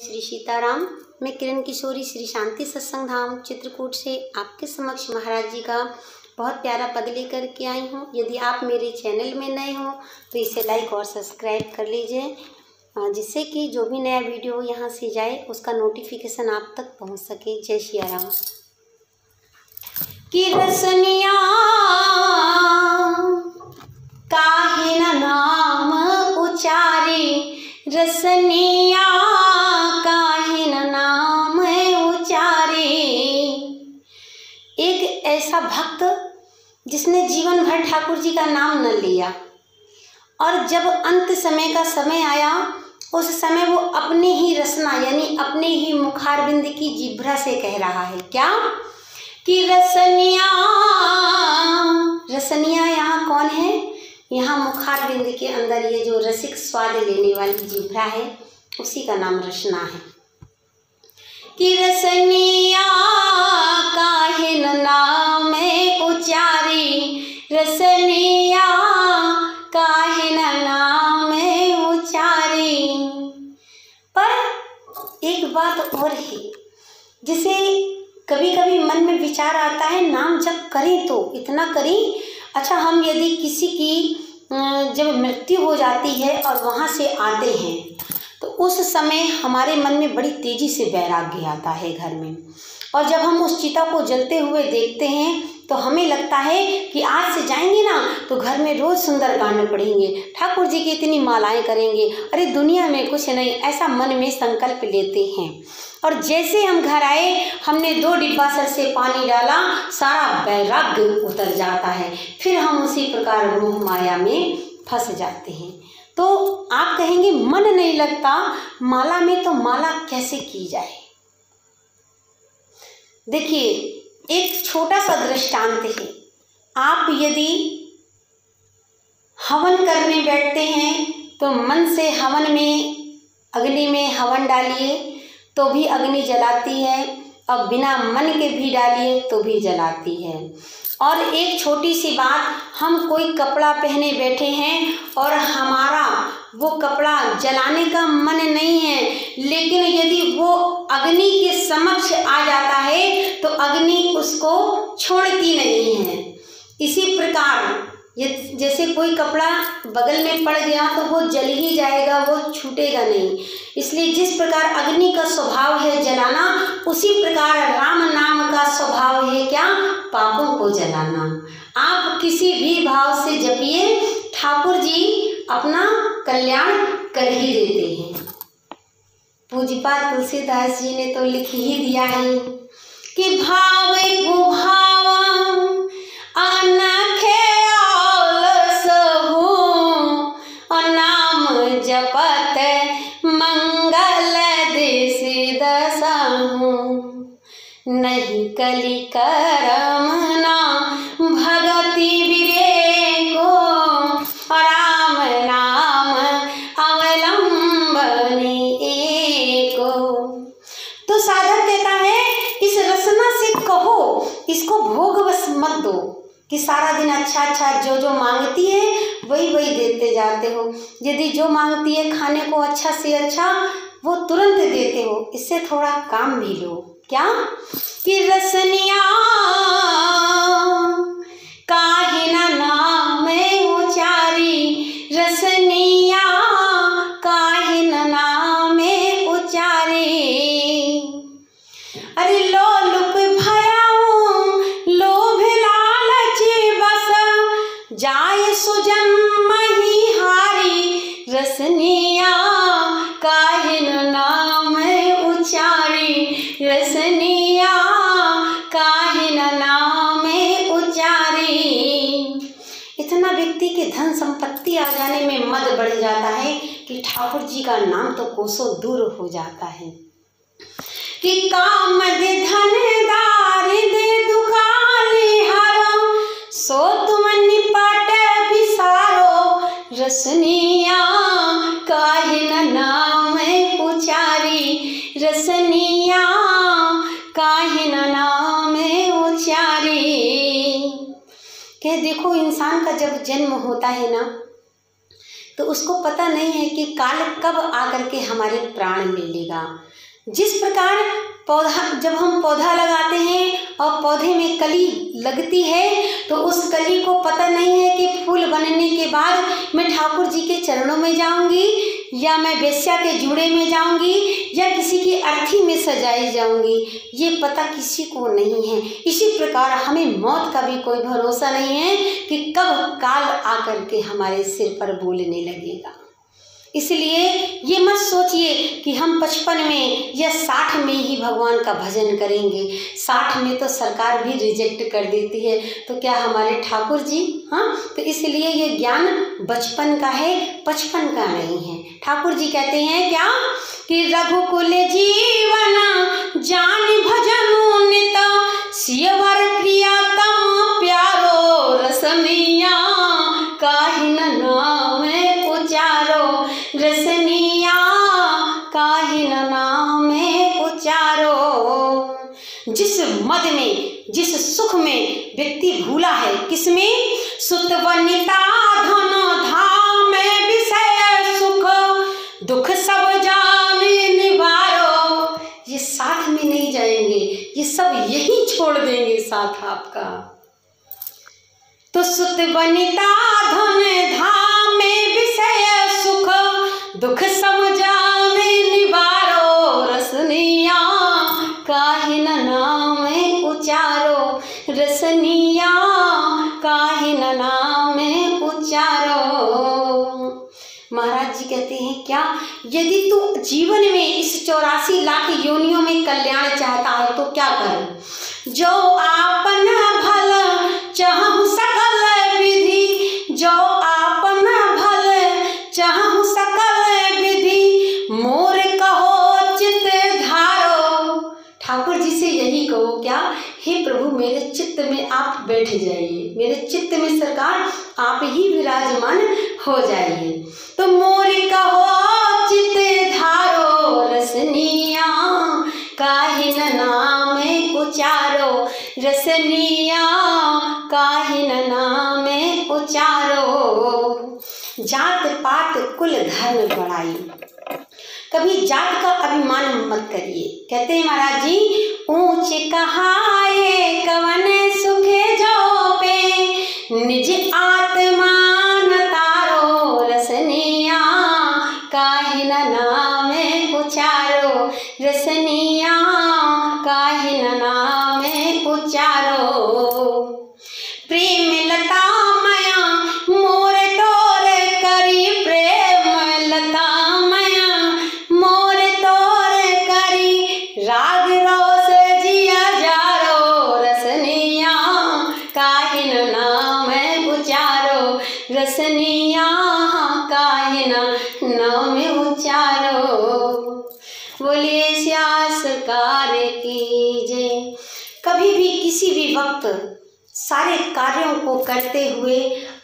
श्री सीताराम। मैं किरण किशोरी श्री शांति सत्संग धाम चित्रकूट से आपके समक्ष महाराज जी का बहुत प्यारा पद लेकर के आई हूँ। यदि आप मेरे चैनल में नए हो तो इसे लाइक और सब्सक्राइब कर लीजिए, जिससे कि जो भी नया वीडियो यहाँ से जाए उसका नोटिफिकेशन आप तक पहुँच सके। जय श्री राम। कि रसनिया काहे न नाम उचारे, रसनिया काहे न नाम उचारे। एक ऐसा भक्त जिसने जीवन भर ठाकुर जी का नाम न लिया और जब अंत समय का समय आया उस समय वो अपनी ही रसना यानी अपने ही मुखारविंद की जिह्वा से कह रहा है क्या कि रसनिया। रसनिया यहाँ कौन है? यहाँ मुखारविंद के अंदर ये जो रसिक स्वाद लेने वाली जिह्वा है उसी का नाम रसना है। कि रसनिया काहे न नाम उचारी, रसनिया काहे न नाम उचारी। पर एक बात और है, जिसे कभी कभी मन में विचार आता है, नाम जब करें तो इतना करें। अच्छा, हम यदि किसी की जब मृत्यु हो जाती है और वहाँ से आते हैं तो उस समय हमारे मन में बड़ी तेजी से वैराग्य आता है घर में, और जब हम उस चिता को जलते हुए देखते हैं तो हमें लगता है कि आज से जाएंगे ना तो घर में रोज सुंदरकांड पढ़ेंगे, ठाकुर जी की इतनी मालाएं करेंगे, अरे दुनिया में कुछ नहीं, ऐसा मन में संकल्प लेते हैं। और जैसे हम घर आए हमने 2 डिब्बा सर से पानी डाला, सारा वैराग्य उतर जाता है, फिर हम उसी प्रकार मोह माया में फंस जाते हैं। तो आप कहेंगे मन नहीं लगता माला में, तो माला कैसे की जाए? देखिए, एक छोटा सा दृष्टांत है। आप यदि हवन करने बैठते हैं तो मन से हवन में अग्नि में हवन डालिए तो भी अग्नि जलाती है, और बिना मन के भी डालिए तो भी जलाती है। और एक छोटी सी बात, हम कोई कपड़ा पहने बैठे हैं और हमारा वो कपड़ा जलाने का मन नहीं है, लेकिन यदि वो अग्नि के समक्ष आ जाता है तो अग्नि उसको छोड़ती नहीं है। इसी प्रकार जैसे कोई कपड़ा बगल में पड़ गया तो वो जल ही जाएगा, वो छूटेगा नहीं। इसलिए जिस प्रकार अग्नि का स्वभाव है जलाना, उसी प्रकार राम नाम का स्वभाव है क्या? पापों को जलाना। आप किसी भी भाव से जपिए, ठाकुर जी अपना कल्याण कर ही देते हैं। पूज्यपाद तुलसीदास जी ने तो लिख ही दिया है कि भाव कुभाव अनखे जपत मंगल दिशि दसहु, नहीं कलि करम ना भगति विवेको, राम नाम अवलंबने एको। तो साधक कहता है इस रसना से कहो, इसको भोगवश मत दो कि सारा दिन अच्छा अच्छा जो जो मांगती है वही वही देते जाते हो। यदि जो मांगती है खाने को अच्छा से अच्छा वो तुरंत देते हो, इससे थोड़ा काम भी लो। क्या कि रसनिया काहे न नाम उचारी, रसनिया काहे न नाम उचारी। अरे लोलुप भयाऊं लोभ लालच बस, जाय सुजन मही हारी, रसनिया काहे न नाम उचारी, रसनिया काहे न नाम उचारी। इतना व्यक्ति के धन संपत्ति आ जाने में मद बढ़ जाता है कि ठाकुर जी का नाम तो कोसों दूर हो जाता है। कि कामद धन दारिद्र दुखाले हरो, सो तुम निपट बिसारो, रसनिया काहे न नाम उचारी, रसनिया काहे न नाम उचारी। कह देखो, इंसान का जब जन्म होता है ना तो उसको पता नहीं है कि काल कब आकर के हमारे प्राण ले लेगा। जिस प्रकार जब हम पौधा लगाते हैं और पौधे में कली लगती है तो उस कली को पता नहीं है कि फूल बनने के बाद मैं ठाकुर जी के चरणों में जाऊंगी या मैं वेश्या के जूड़े में जाऊंगी या किसी की अर्थी में सजाई जाऊंगी, ये पता किसी को नहीं है। इसी प्रकार हमें मौत का भी कोई भरोसा नहीं है कि कब काल आकर के हमारे सिर पर बोलने लगेगा। इसलिए ये मत सोचिए कि हम 55 में या 60 में ही भगवान का भजन करेंगे। 60 में तो सरकार भी रिजेक्ट कर देती है, तो क्या हमारे ठाकुर जी। हाँ, तो इसलिए ये ज्ञान बचपन का है, 55 का नहीं है। ठाकुर जी कहते हैं क्या कि रघुकुल जीवन जान भजन नित सियवर प्रियतम प्यारो रसनिया काहि न नाम उचारो रसनिया काहि न नाम उचारो। जिस मद में, जिस सुख में व्यक्ति भूला है, किसमें? सुत वनिता धन धाम विषय सुख दुख सब जाने निवारो। ये साथ में नहीं जाएंगे, ये सब यही छोड़ देंगे साथ आपका। तो सुत वनिता धन धाम विषय सुख दुख सब जाने निवारो रसनिया काहि न नाम उचारो रसनिया काहि न नाम उचारो। महाराज जी कहते हैं क्या, यदि तू जीवन में इस 84 लाख योनियों में कल्याण चाहता है तो क्या कर? जो आपन भल चाहु सकल विधि, जो आपन भल चाहु सकल विधि मोर कहो चित्त धारो। ठाकुर जी से यही कहो क्या, हे प्रभु मेरे चित्त में आप बैठ जाइए, मेरे चित्त में सरकार आप ही विराजमान हो जाइए। तो मोर कहो चित्त धारो रसनिया काहि न नाम उचारो रसनिया काहि न नाम उचारो। जात पात कुल धर्म बढ़ाई, कभी जात का अभिमान मत करिए। कहते हैं महाराज जी, ऊंच कहाए कवन सुखे जो पे निज आत्मा न तारो रसनिया काहि न नाम उचारो रसनिया काहि न नाम उचारो। प्रेम लता माया मोर तोर करी, प्रेम लता माया मोर तोर करी राग रोस जिया जारो रसनिया काहि न नाम उचारो रसनिया काहि न नाम उचारो। बोलिए श्याम सरकार की जय। कभी भी किसी भी वक्त सारे कार्यों को करते हुए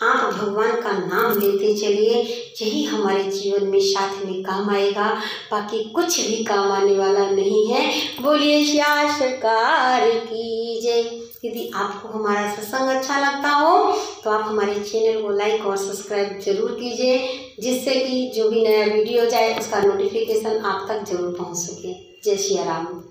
आप भगवान का नाम लेते चलिए, यही हमारे जीवन में साथ में काम आएगा, बाकी कुछ भी काम आने वाला नहीं है। बोलिए श्याम सरकार की जय। यदि आपको हमारा सत्संग अच्छा लगता हो तो आप हमारे चैनल को लाइक और सब्सक्राइब जरूर कीजिए, जिससे कि जो भी नया वीडियो जाए उसका नोटिफिकेशन आप तक जरूर पहुंच सके। जय श्री राम।